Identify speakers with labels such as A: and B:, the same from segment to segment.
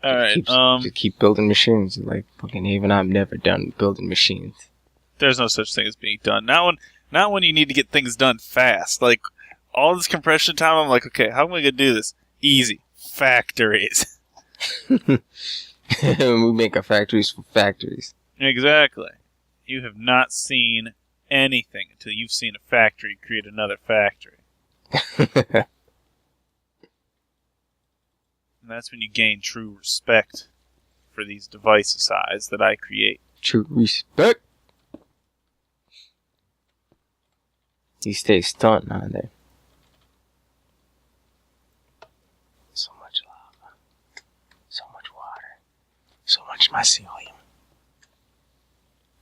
A: Alright,
B: Just keep building machines. Like, fucking Aven, I'm never done building machines.
A: there's no such thing as being done. Not when you need to get things done fast. Like, all this compression time, I'm like, okay, how am I gonna do this? Easy. Factories.
B: We make our factories for factories.
A: Exactly. You have not seen anything until you've seen a factory create another factory. And that's when you gain true respect for these device size that I create.
B: True respect. He stays stunned on there. So much lava. So much water. So much mycelium.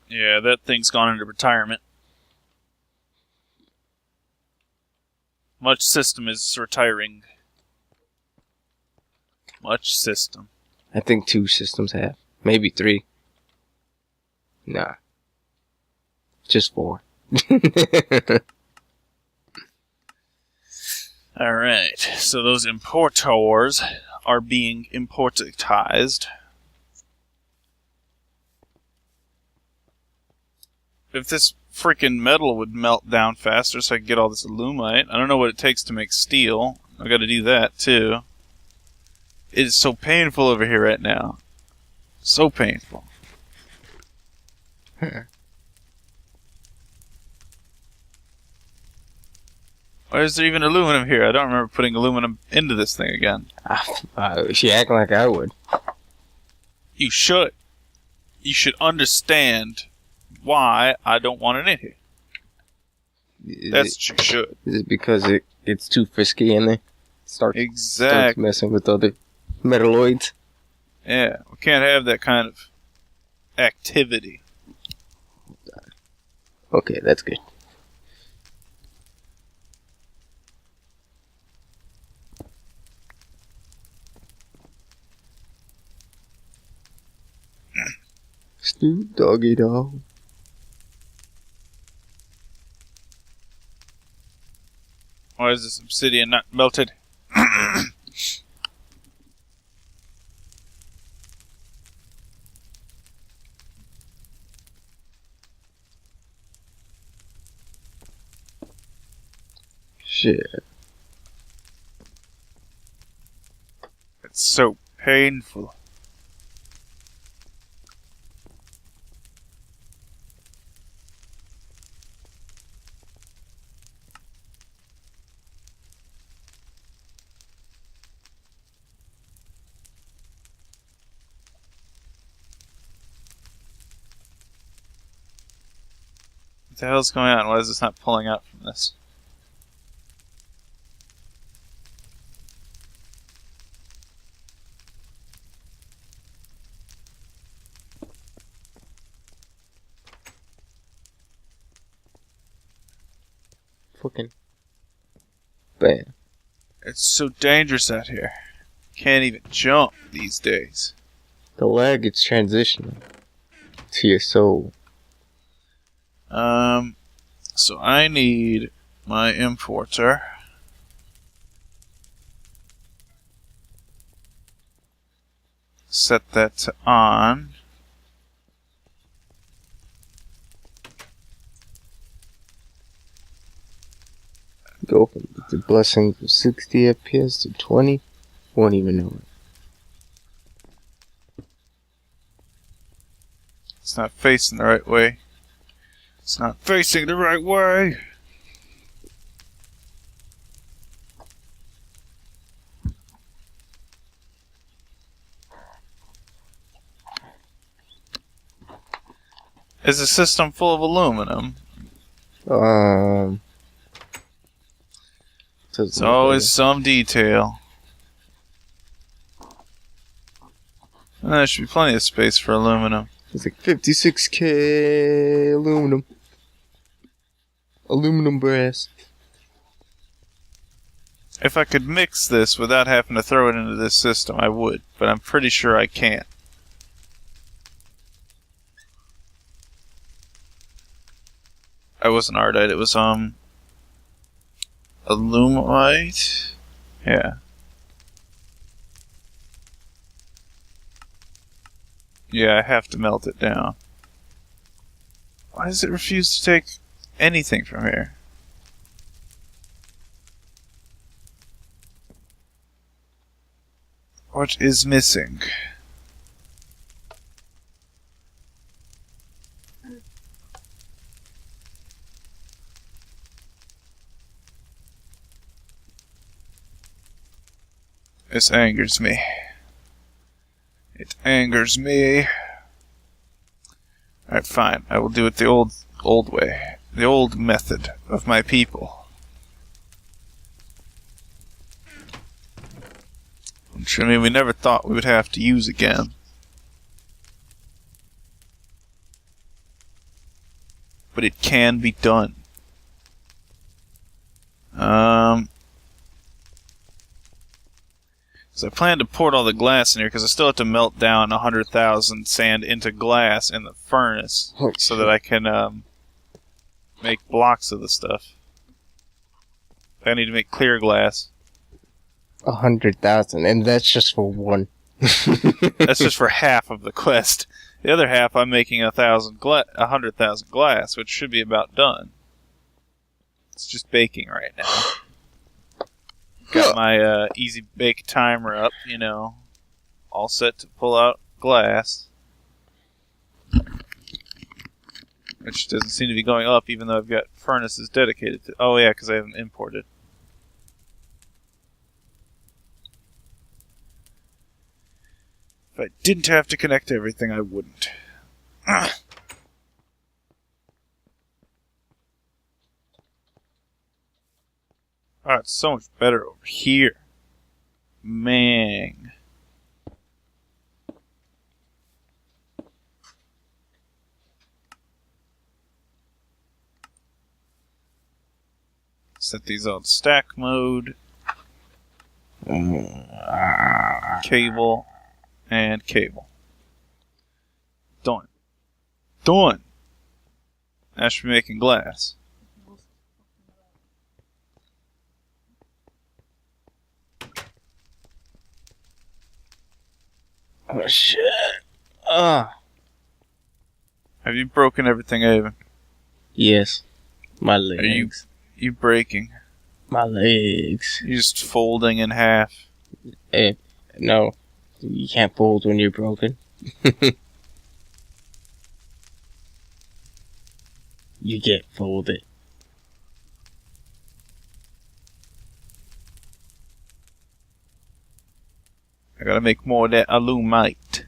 A: Yeah, that thing's gone into retirement. Much system is retiring. Much system.
B: I think 2 systems have. Maybe 3. Nah. Just 4.
A: Alright, so those importers are being importized. If this freaking metal would melt down faster so I could get all this alumite. I don't know what it takes to make steel. I gotta do that too. It is so painful over here right now. So painful. Why is there even aluminum here? I don't remember putting aluminum into this thing again.
B: She acting like I would.
A: You should. You should understand why I don't want it in here. That's what you should.
B: Is it because it gets too frisky in there? Starts messing with other metalloids?
A: Yeah, we can't have that kind of activity.
B: Okay, that's good. Stu doggy dog.
A: Why is this obsidian not melted?
B: Shit.
A: It's so painful. What the hell's going on? Why is this not pulling out from this?
B: Fucking bam.
A: It's so dangerous out here. Can't even jump these days.
B: The lag is transitioning to your soul.
A: So I need my importer. Set that to on.
B: Go from the blessings of 60 FPS to 20. Won't even know it.
A: It's not facing the right way. It's not facing the right way. Is the system full of aluminum? There's always some detail. There should be plenty of space for aluminum.
B: It's like 56k aluminum. Aluminum brass.
A: If I could mix this without having to throw it into this system, I would, but I'm pretty sure I can't. I wasn't Ardite, it was, Alumite? Yeah. Yeah, I have to melt it down. Why does it refuse to take anything from here? What is missing? This angers me. It angers me. Alright, fine. I will do it the old way. The old method of my people. Which, I mean, we never thought we would have to use again. But it can be done. So I plan to pour all the glass in here because I still have to melt down 100,000 sand into glass in the furnace so that I can make blocks of the stuff. I need to make clear glass.
B: 100,000, and that's just for one.
A: That's just for half of the quest. The other half, I'm making 100,000 glass, which should be about done. It's just baking right now. Got my easy bake timer up, you know, all set to pull out glass. Which doesn't seem to be going up, even though I've got furnaces dedicated to... Oh yeah, because I haven't imported. If I didn't have to connect everything, I wouldn't. Oh, it's so much better over here. Man. Set these on stack mode. Cable. And cable. Done. Done! I should be making glass.
B: Oh shit.
A: Have you broken everything, Aven?
B: Yes. My legs.
A: Are you breaking?
B: My legs.
A: You're just folding in half.
B: No. You can't fold when you're broken. You get folded.
A: I gotta make more of that alumite.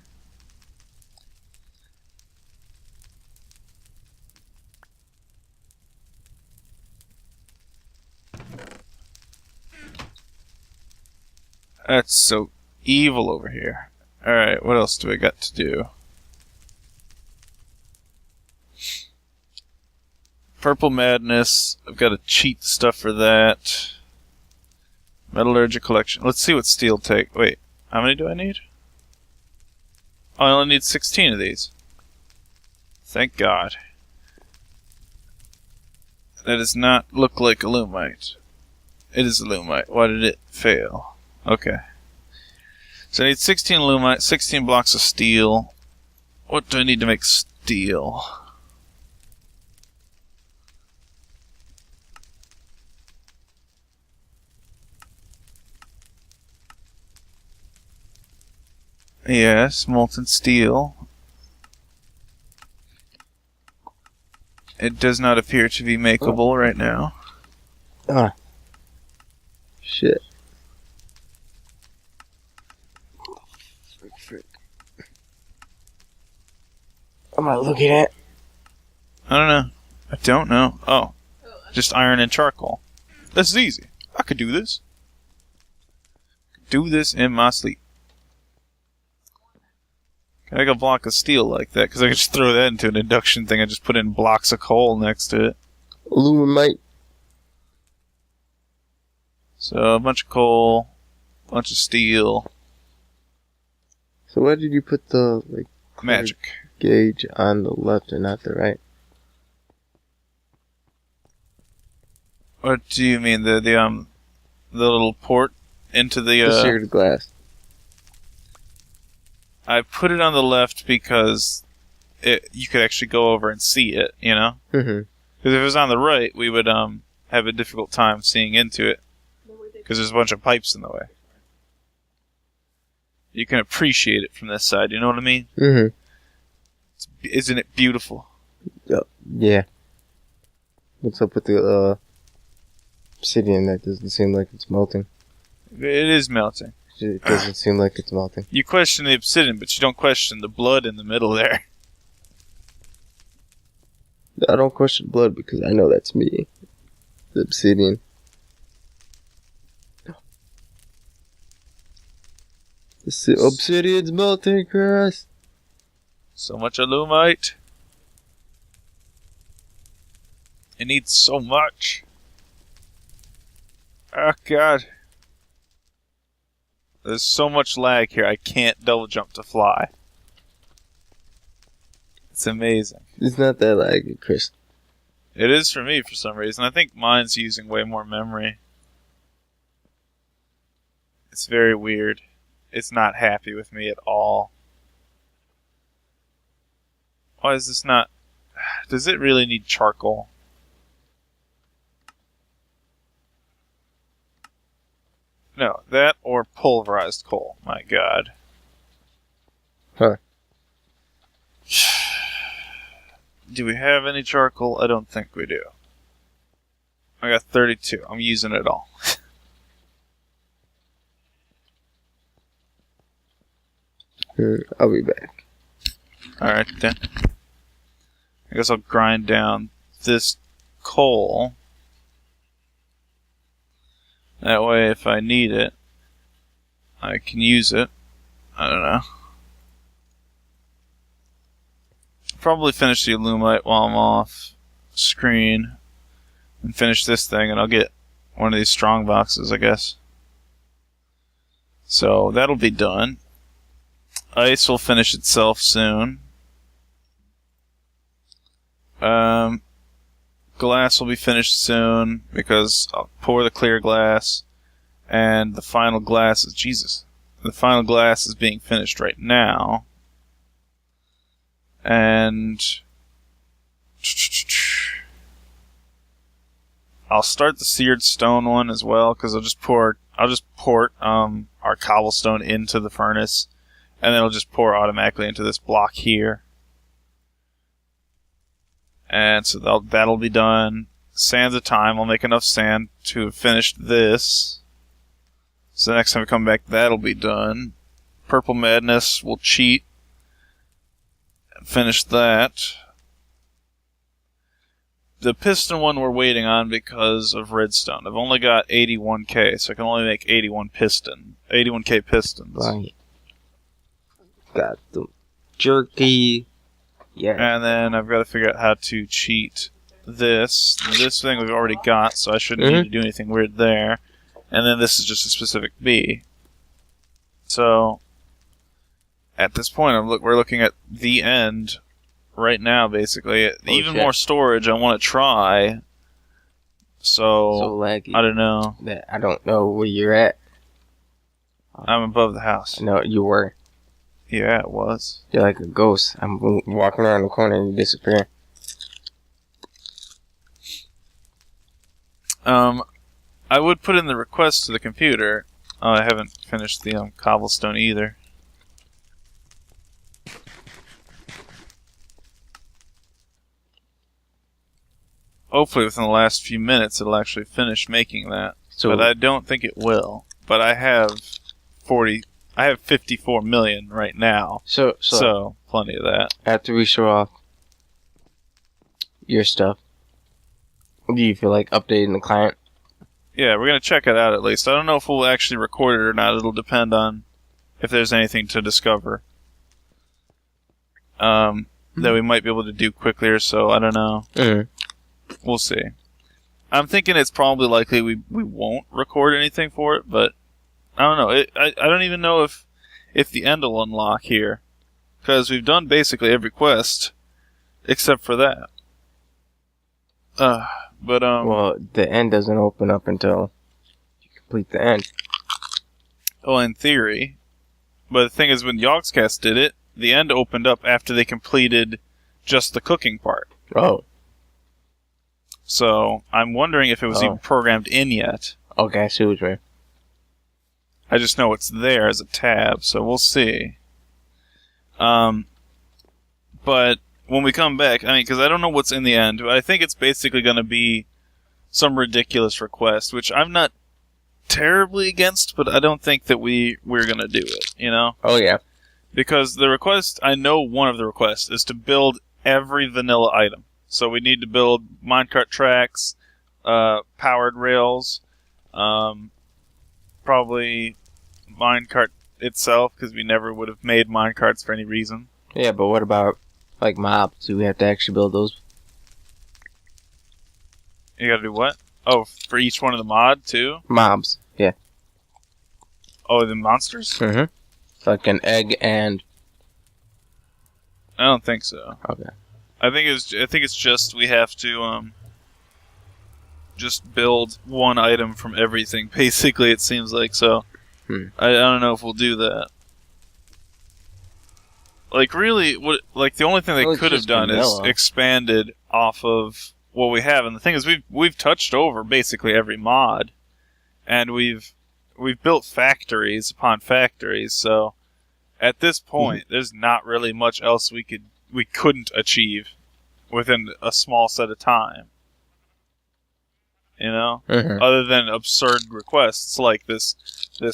A: That's so evil over here. Alright, what else do I got to do? Purple Madness. I've got to cheat stuff for that. Metallurgy collection. Let's see what steel take. Wait, how many do I need? Oh, I only need 16 of these. Thank God. That does not look like alumite. It is alumite. Why did it fail? Okay. So I need 16 alumite, 16 blocks of steel. What do I need to make steel? Yes, molten steel. It does not appear to be makeable right now.
B: Ah. Shit. Frick. What am I looking at?
A: I don't know. I don't know. Oh. Just iron and charcoal. This is easy. I could do this. Do this in my sleep. Can I make a block of steel like that? Because I could just throw that into an induction thing and just put in blocks of coal next to it.
B: Aluminite.
A: So, a bunch of coal, a bunch of steel.
B: So why did you put the, like,
A: Magic.
B: gauge on the left and not the right?
A: What do you mean? The little port into the
B: The seared glass.
A: I put it on the left because you could actually go over and see it, you know?
B: Mm-hmm.
A: Because if it was on the right, we would have a difficult time seeing into it. Because there's a bunch of pipes in the way. You can appreciate it from this side, you know what I mean?
B: Mm-hmm.
A: Isn't it beautiful?
B: Yeah. What's up with the obsidian? That doesn't seem like it's melting.
A: It is melting.
B: It doesn't seem like it's melting.
A: You question the obsidian, but you don't question the blood in the middle there.
B: I don't question blood because I know that's me. The obsidian. The obsidian's melting, Chris.
A: So much alumite. It needs so much. Oh, God. There's so much lag here, I can't double jump to fly. It's amazing.
B: It's not that laggy, Chris.
A: It is for me for some reason. I think mine's using way more memory. It's very weird. It's not happy with me at all. Why is this not... Does it really need charcoal? No, that or pulverized coal. My God.
B: Huh.
A: Do we have any charcoal? I don't think we do. I got 32. I'm using it all.
B: I'll be back.
A: Alright then. I guess I'll grind down this coal. That way if I need it, I can use it. I don't know. Probably finish the alumite while I'm off screen. And finish this thing and I'll get one of these strong boxes, I guess. So that'll be done. Ice will finish itself soon. Glass will be finished soon because I'll pour the clear glass and the final glass is... Jesus. The final glass is being finished right now. And... I'll start the seared stone one as well because I'll just port our cobblestone into the furnace and then it'll just pour automatically into this block here. And so that'll be done. Sand's a time. I'll make enough sand to have finished this. So next time we come back, that'll be done. Purple Madness will cheat. Finish that. The piston one we're waiting on because of redstone. I've only got 81k, so I can only make 81k pistons.
B: Right. Got the jerky. Yeah.
A: And then I've got to figure out how to cheat this. This thing we've already got, so I shouldn't need to do anything weird there. And then this is just a specific B. So, at this point, we're looking at the end right now, basically. Even more storage I want to try. So
B: laggy.
A: I don't know.
B: I don't know where you're at.
A: I'm above the house.
B: No, you were.
A: Yeah, it was.
B: You're like a ghost. I'm walking around the corner and you disappear.
A: I would put in the request to the computer. Oh, I haven't finished the cobblestone either. Hopefully within the last few minutes it'll actually finish making that. But I don't think it will. But I have 54 million right now. So plenty of that.
B: After we show off your stuff, do you feel like updating the client?
A: Yeah, we're going to check it out at least. I don't know if we'll actually record it or not. It'll depend on if there's anything to discover. That we might be able to do quickly or so. I don't know. We'll see. I'm thinking it's probably likely we won't record anything for it, but I don't know. I don't even know if the end will unlock here. Because we've done basically every quest except for that.
B: Well, the end doesn't open up until you complete the end.
A: Well, in theory. But the thing is, when Yogscast did it, the end opened up after they completed just the cooking part.
B: Oh.
A: So I'm wondering if it was even programmed in yet.
B: Okay, I see what you mean.
A: I just know it's there as a tab, so we'll see. But when we come back, I mean, because I don't know what's in the end, but I think it's basically going to be some ridiculous request, which I'm not terribly against, but I don't think that we're going to do it, you know?
B: Oh, yeah.
A: Because the request, I know one of the requests is to build every vanilla item. So we need to build minecart tracks, powered rails, probably minecart itself, because we never would have made minecarts for any reason.
B: Yeah, but what about, like, mobs? Do we have to actually build those?
A: You gotta do what? Oh, for each one of the mod, too?
B: Mobs, yeah.
A: Oh, the monsters?
B: Mm-hmm. Like an egg and...
A: I don't think so.
B: Okay.
A: I think it's just we have to just build one item from everything. Basically, it seems like so. I don't know if we'll do that. Like really, the only thing they could have done is expanded off of what we have. And the thing is, we've touched over basically every mod, and we've built factories upon factories. So at this point, there's not really much else we couldn't achieve within a small set of time. You know? Other than absurd requests like this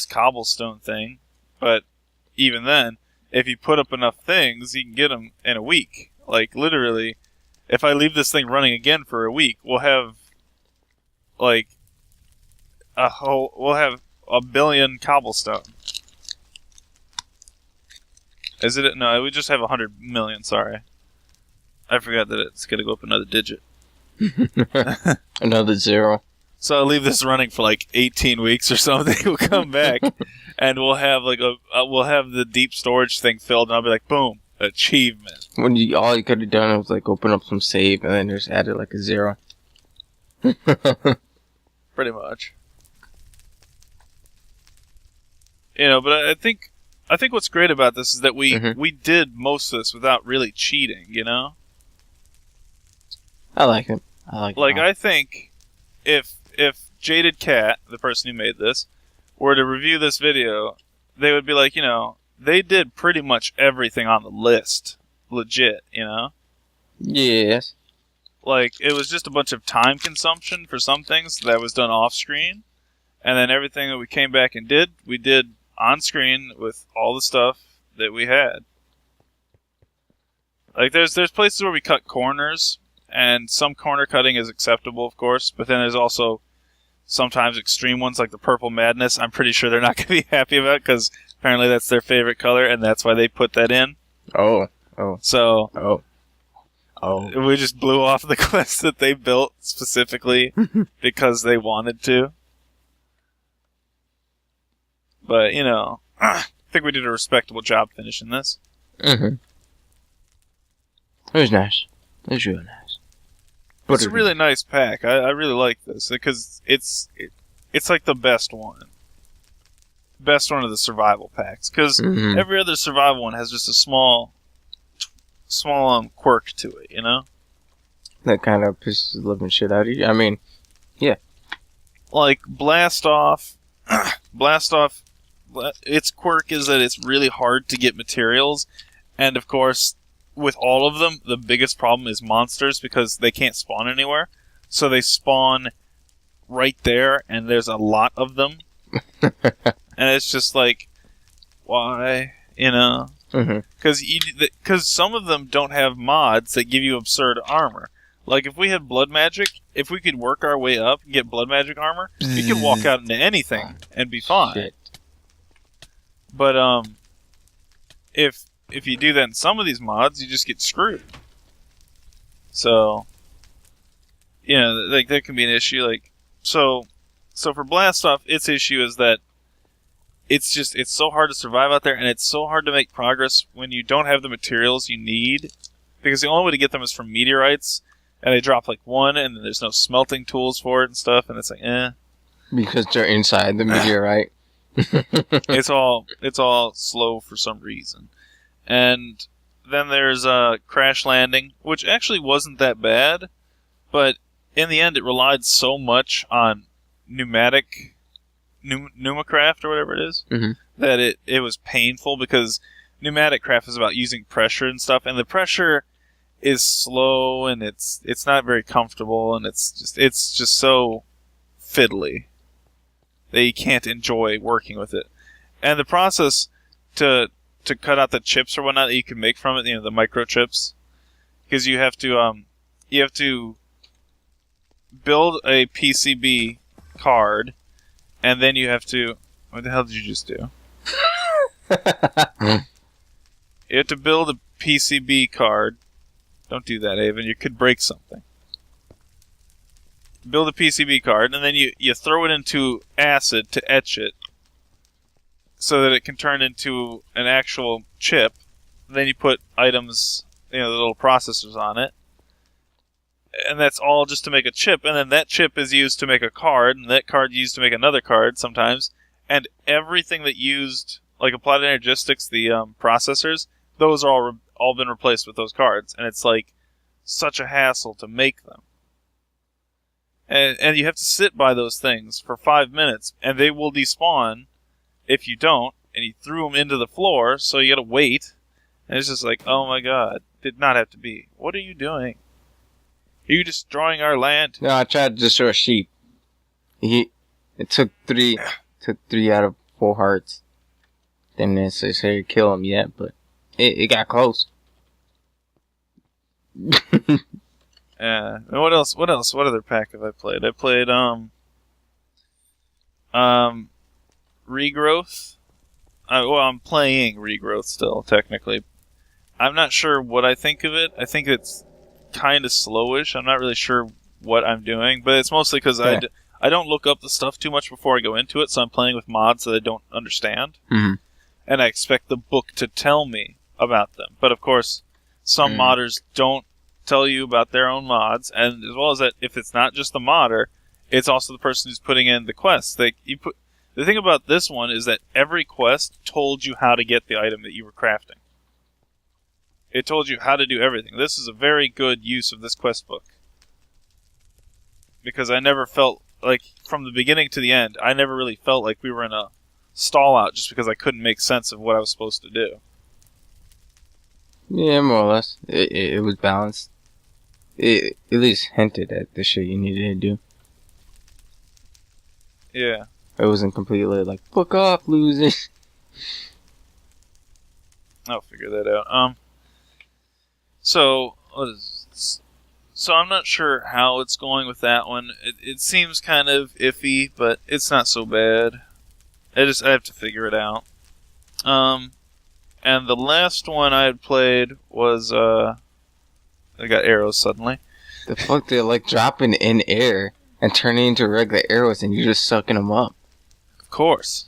A: cobblestone thing. But even then, if you put up enough things, you can get them in a week. Like, literally, if I leave this thing running again for a week, we'll have, like, we'll have 1 billion cobblestone. Is it? No, we just have 100 million, sorry. I forgot that it's going to go up another digit.
B: Another 0.
A: So I'll leave this running for like 18 weeks or something. We'll come back and we'll have like we'll have the deep storage thing filled, and I'll be like, boom, achievement.
B: When all you could have done was like open up some save and then just added like a 0.
A: Pretty much. You know, but I think what's great about this is that we did most of this without really cheating. You know.
B: I like it.
A: I think if Jaded Cat, the person who made this, were to review this video, they would be like, you know, they did pretty much everything on the list. Legit, you know?
B: Yes.
A: Like, it was just a bunch of time consumption for some things that was done off screen, and then everything that we came back and did, we did on screen with all the stuff that we had. Like, there's places where we cut corners, and some corner cutting is acceptable, of course, but then there's also sometimes extreme ones like the Purple Madness. I'm pretty sure they're not going to be happy about, because apparently that's their favorite color, and that's why they put that in.
B: Oh.
A: So, we just blew off the quest that they built specifically because they wanted to. But, you know, I think we did a respectable job finishing this.
B: It was nice. It was really nice.
A: It's a really nice pack. I really like this because it's like the best one. Best one of the survival packs, because every other survival one has just a small quirk to it, you know?
B: That kind of pisses the living shit out of you. I mean, yeah.
A: Like, Blast Off, its quirk is that it's really hard to get materials, and of course, with all of them, the biggest problem is monsters, because they can't spawn anywhere. So they spawn right there, and there's a lot of them. And it's just like, why? You know? Because some of them don't have mods that give you absurd armor. Like, if we had blood magic, if we could work our way up and get blood magic armor, we could walk out into anything and be fine.
B: Shit.
A: But, if you do that in some of these mods, you just get screwed. So, you know, like, that can be an issue. Like, so for Blast Off, its issue is that it's so hard to survive out there, and it's so hard to make progress when you don't have the materials you need, because the only way to get them is from meteorites, and they drop like 1, and then there's no smelting tools for it and stuff, and it's like, eh.
B: Because they're inside the meteorite.
A: It's all slow for some reason. And then there's Crash Landing, which actually wasn't that bad, but in the end it relied so much on pneumacraft or whatever it is, that it was painful, because pneumatic craft is about using pressure and stuff, and the pressure is slow and it's not very comfortable, and it's just so fiddly that you can't enjoy working with it. And the process to cut out the chips or whatnot that you can make from it, the microchips, because you have to build a PCB card, and then you have to... What the hell did you just do? You have to build a PCB card. Don't do that, Aven. You could break something. Build a PCB card, and then you throw it into acid to etch it so that it can turn into an actual chip. Then you put items, the little processors on it. And that's all just to make a chip. And then that chip is used to make a card, and that card used to make another card sometimes. And everything that used, like Applied Energistics, the processors, those are all been replaced with those cards. And it's like such a hassle to make them. And you have to sit by those things for 5 minutes, and they will despawn if you don't, and you threw them into the floor, so you gotta wait. And it's just like, oh my god, did not have to be. What are you doing? Are you destroying our land?
B: No, I tried to destroy a sheep. It took three out of 4 hearts. Didn't necessarily kill him yet, but it got close.
A: And what else? What other pack have I played? I played Regrowth. I'm playing Regrowth still, technically. I'm not sure what I think of it. I think it's kind of slowish. I'm not really sure what I'm doing, but it's mostly because I don't look up the stuff too much before I go into it, so I'm playing with mods that I don't understand. And I expect the book to tell me about them. But of course, some modders don't tell you about their own mods, and as well as that, if it's not just the modder, it's also the person who's putting in the quests. The thing about this one is that every quest told you how to get the item that you were crafting. It told you how to do everything. This is a very good use of this quest book. Because I never felt like, from the beginning to the end, I never really felt like we were in a stall out just because I couldn't make sense of what I was supposed to do.
B: Yeah, more or less. It was balanced. It at least hinted at the shit you needed to do.
A: Yeah.
B: It wasn't completely like, fuck off, losers.
A: I'll figure that out. So I'm not sure how it's going with that one. It seems kind of iffy, but it's not so bad. I have to figure it out. And the last one I had played was, I got arrows suddenly.
B: The fuck, they're like dropping in air and turning into regular arrows, and you're just sucking them up.
A: Of course.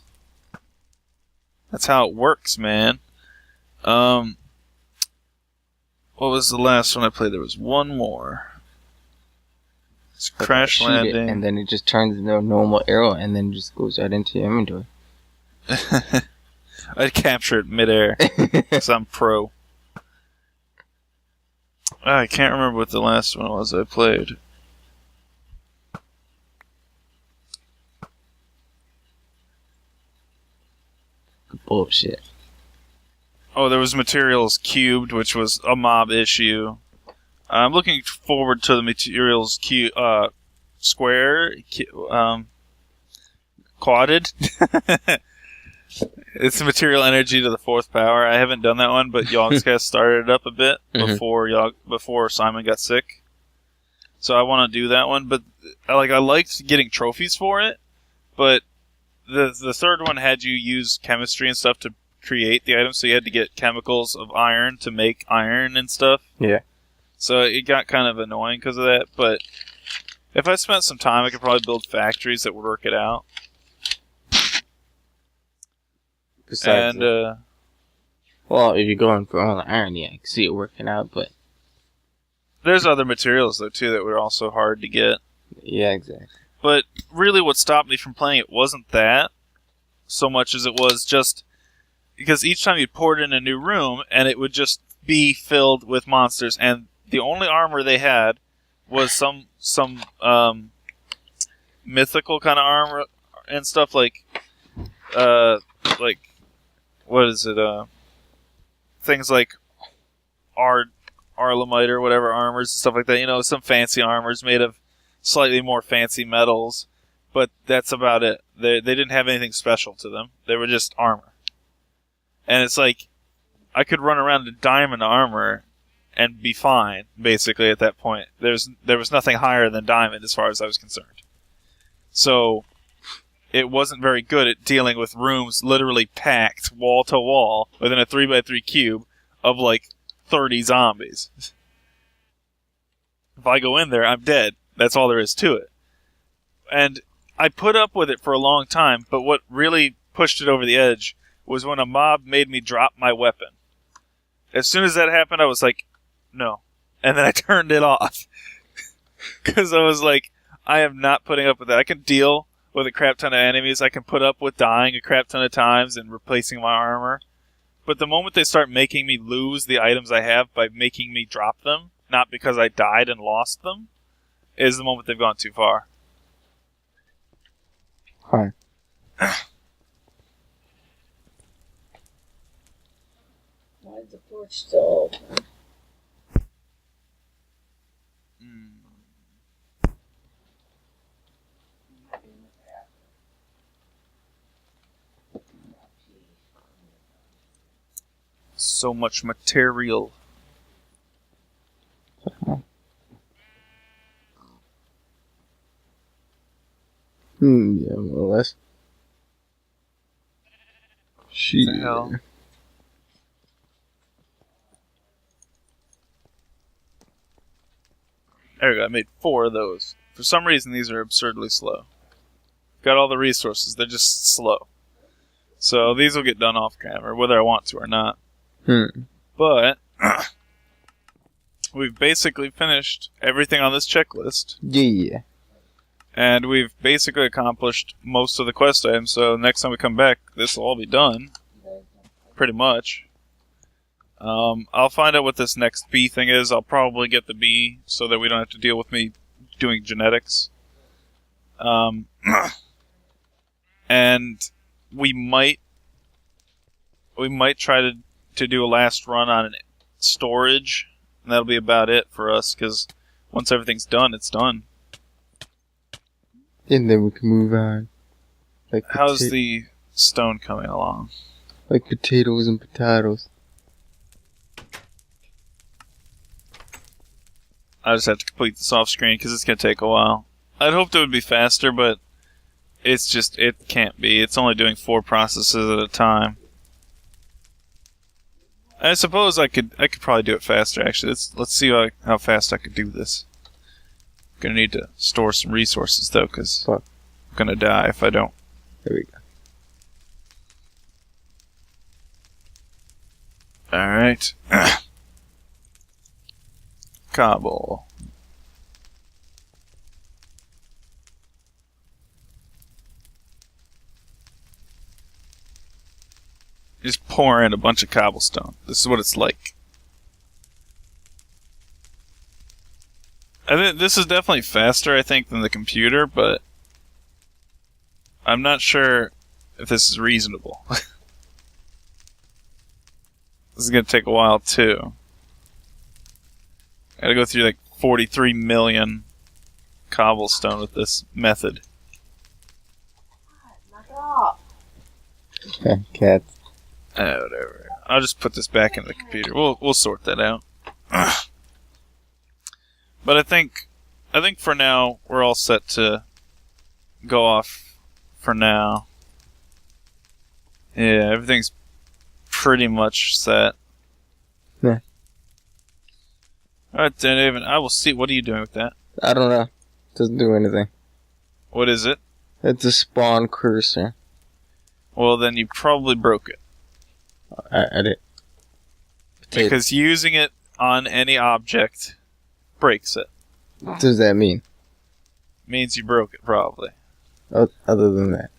A: That's how it works, man. What was the last one I played? There was one more. It's Crash Landing.
B: And then it just turns into a normal arrow, and then just goes right into your inventory.
A: I'd capture it midair, because I'm pro. I can't remember what the last one was I played.
B: Bullshit.
A: Oh, there was Materials Cubed, which was a mob issue. I'm looking forward to the Materials Square, quadded. It's Material Energy to the 4th power. I haven't done that one, but Yogscast started it up a bit before Simon got sick. So I want to do that one, but I liked getting trophies for it, but the third one had you use chemistry and stuff to create the items, so you had to get chemicals of iron to make iron and stuff.
B: Yeah.
A: So it got kind of annoying because of that, but if I spent some time, I could probably build factories that would work it out.
B: Besides, well, if you're going for all the iron, yeah, I can see it working out, but
A: there's other materials though too that were also hard to get.
B: Yeah, exactly.
A: But really, what stopped me from playing it wasn't that so much as it was just because each time you poured in a new room and it would just be filled with monsters, and the only armor they had was some mythical kind of armor and stuff like what is it? Things like Arlemite or whatever armors and stuff like that. You know, some fancy armors made of slightly more fancy metals, but that's about it. They didn't have anything special to them. They were just armor. And it's like, I could run around in diamond armor and be fine, basically, at that point. There was nothing higher than diamond as far as I was concerned. So, it wasn't very good at dealing with rooms literally packed wall to wall within a 3x3 cube of like 30 zombies. If I go in there, I'm dead. That's all there is to it. And I put up with it for a long time, but what really pushed it over the edge was when a mob made me drop my weapon. As soon as that happened, I was like, no. And then I turned it off. Because I was like, I am not putting up with that. I can deal with a crap ton of enemies. I can put up with dying a crap ton of times and replacing my armor. But the moment they start making me lose the items I have by making me drop them, not because I died and lost them, is the moment they've gone too far.
B: Huh.
C: Why is the porch still open?
A: So much material.
B: Yeah, more or less. Shit.
A: What the hell? There we go. I made 4 of those. For some reason, these are absurdly slow. Got all the resources. They're just slow. So these will get done off camera, whether I want to or not. But we've basically finished everything on this checklist.
B: Yeah.
A: And we've basically accomplished most of the quest items, so next time we come back, this will all be done. Pretty much. I'll find out what this next bee thing is. I'll probably get the bee so that we don't have to deal with me doing genetics. And we might try to do a last run on storage, and that'll be about it for us, because once everything's done, it's done.
B: And then we can move on. Like
A: How's the stone coming along?
B: Like potatoes and potatoes.
A: I just have to complete this off screen because it's going to take a while. I'd hoped it would be faster, but it's just, it can't be. It's only doing 4 processes at a time. I suppose I could probably do it faster, actually. Let's see how fast I could do this. I'm going to need to store some resources, though, because I'm going to die if I don't.
B: There we go.
A: Alright. Cobble. Just pour in a bunch of cobblestone. This is what it's like. I think this is definitely faster, I think, than the computer, but I'm not sure if this is reasonable. This is going to take a while, too. Gotta go through like 43 million cobblestone with this method.
C: Knock it off.
B: Cats.
A: Whatever. I'll just put this back in the computer. We'll sort that out. But I think for now we're all set to go off for now. Yeah, everything's pretty much set.
B: Yeah.
A: Alright then, Aven, I will see. What are you doing with that?
B: I don't know. Doesn't do anything.
A: What is it?
B: It's a spawn cursor.
A: Well, then you probably broke it.
B: I did.
A: Because using it on any object breaks it.
B: What does that mean?
A: Means you broke it, probably.
B: Other than that.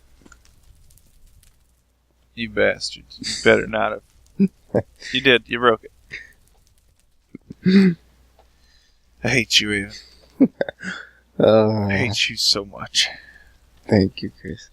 A: You bastard. You better not have. You did. You broke it. I hate you, Aven. I hate you so much.
B: Thank you, Chris.